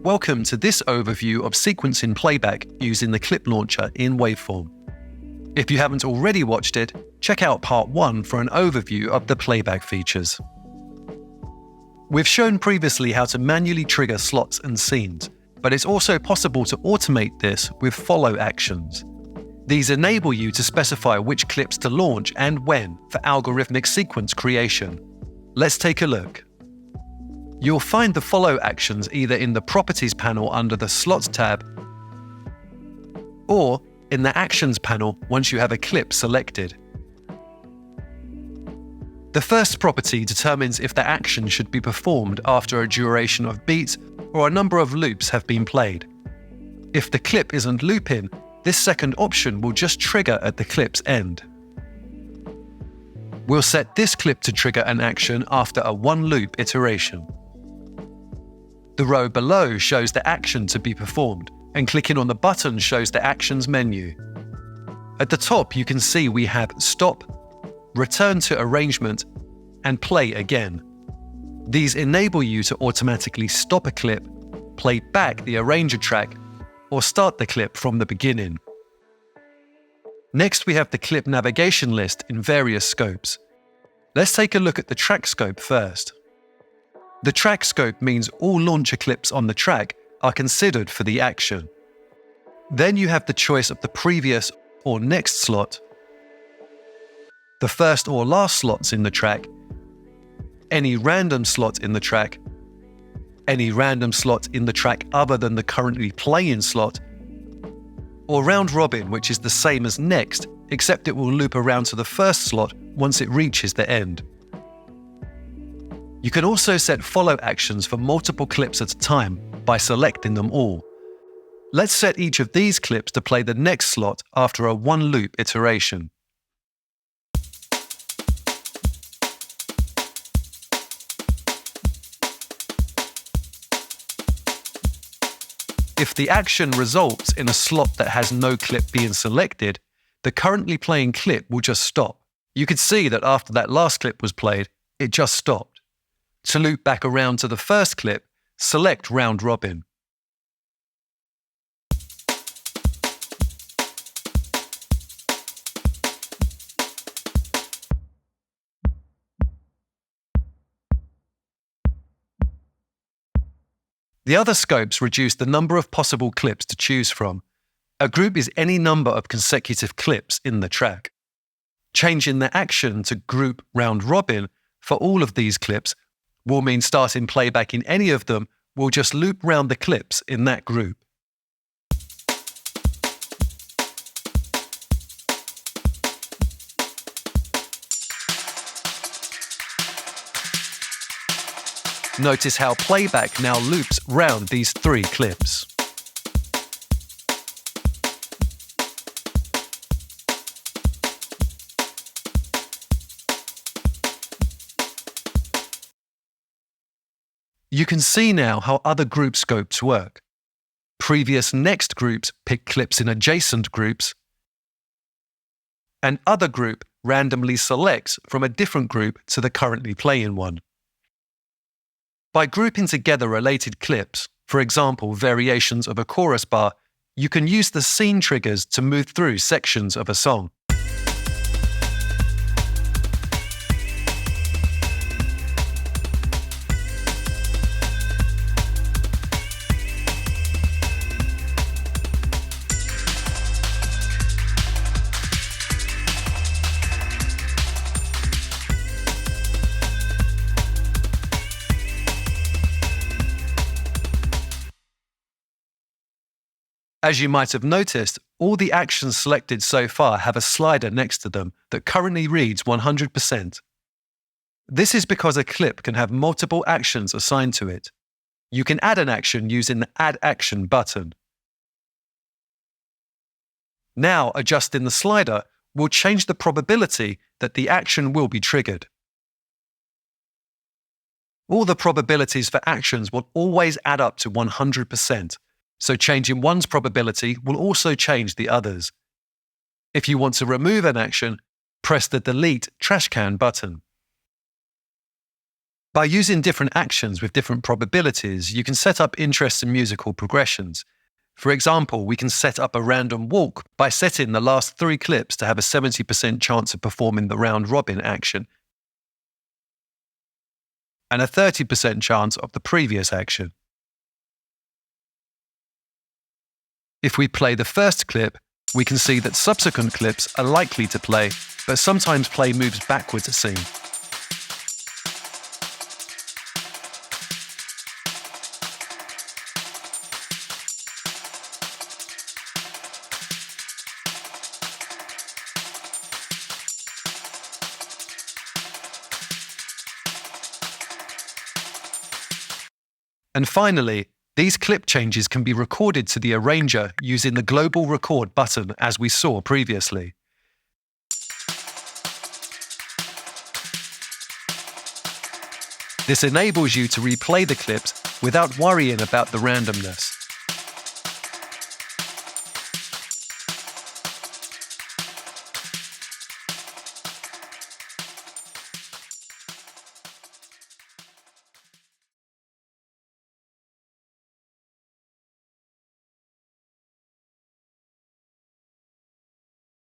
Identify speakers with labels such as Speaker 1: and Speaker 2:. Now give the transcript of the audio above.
Speaker 1: Welcome to this overview of sequencing playback using the clip launcher in Waveform. If you haven't already watched it, check out part 1 for an overview of the playback features. We've shown previously how to manually trigger slots and scenes, but it's also possible to automate this with follow actions. These enable you to specify which clips to launch and when for algorithmic sequence creation. Let's take a look. You'll find the follow actions either in the Properties panel under the Slots tab or in the Actions panel once you have a clip selected. The first property determines if the action should be performed after a duration of beats or a number of loops have been played. If the clip isn't looping, this second option will just trigger at the clip's end. We'll set this clip to trigger an action after a one-loop iteration. The row below shows the action to be performed, and clicking on the button shows the Actions menu. At the top, you can see we have Stop, Return to Arrangement, and Play Again. These enable you to automatically stop a clip, play back the arranger track, or start the clip from the beginning. Next, we have the clip navigation list in various scopes. Let's take a look at the track scope first. The track scope means all launcher clips on the track are considered for the action. Then you have the choice of the previous or next slot, the first or last slots in the track, any random slot in the track, any random slot in the track other than the currently playing slot, or round robin, which is the same as next, except it will loop around to the first slot once it reaches the end. You can also set follow actions for multiple clips at a time by selecting them all. Let's set each of these clips to play the next slot after a one-loop iteration. If the action results in a slot that has no clip being selected, the currently playing clip will just stop. You could see that after that last clip was played, it just stopped. To loop back around to the first clip, select Round Robin. The other scopes reduce the number of possible clips to choose from. A group is any number of consecutive clips in the track. Changing the action to Group Round Robin for all of these clips will mean starting playback in any of them will just loop round the clips in that group. Notice how playback now loops round these 3 clips. You can see now how other group scopes work. Previous next groups pick clips in adjacent groups, and other group randomly selects from a different group to the currently playing one. By grouping together related clips, for example variations of a chorus bar, you can use the scene triggers to move through sections of a song. As you might have noticed, all the actions selected so far have a slider next to them that currently reads 100%. This is because a clip can have multiple actions assigned to it. You can add an action using the Add Action button. Now, adjusting the slider will change the probability that the action will be triggered. All the probabilities for actions will always add up to 100%. So changing one's probability will also change the others. If you want to remove an action, press the Delete Trash Can button. By using different actions with different probabilities, you can set up interesting musical progressions. For example, we can set up a random walk by setting the last 3 clips to have a 70% chance of performing the round robin action and a 30% chance of the previous action. If we play the first clip, we can see that subsequent clips are likely to play, but sometimes play moves backwards a scene. And finally, these clip changes can be recorded to the arranger using the global record button as we saw previously. This enables you to replay the clips without worrying about the randomness.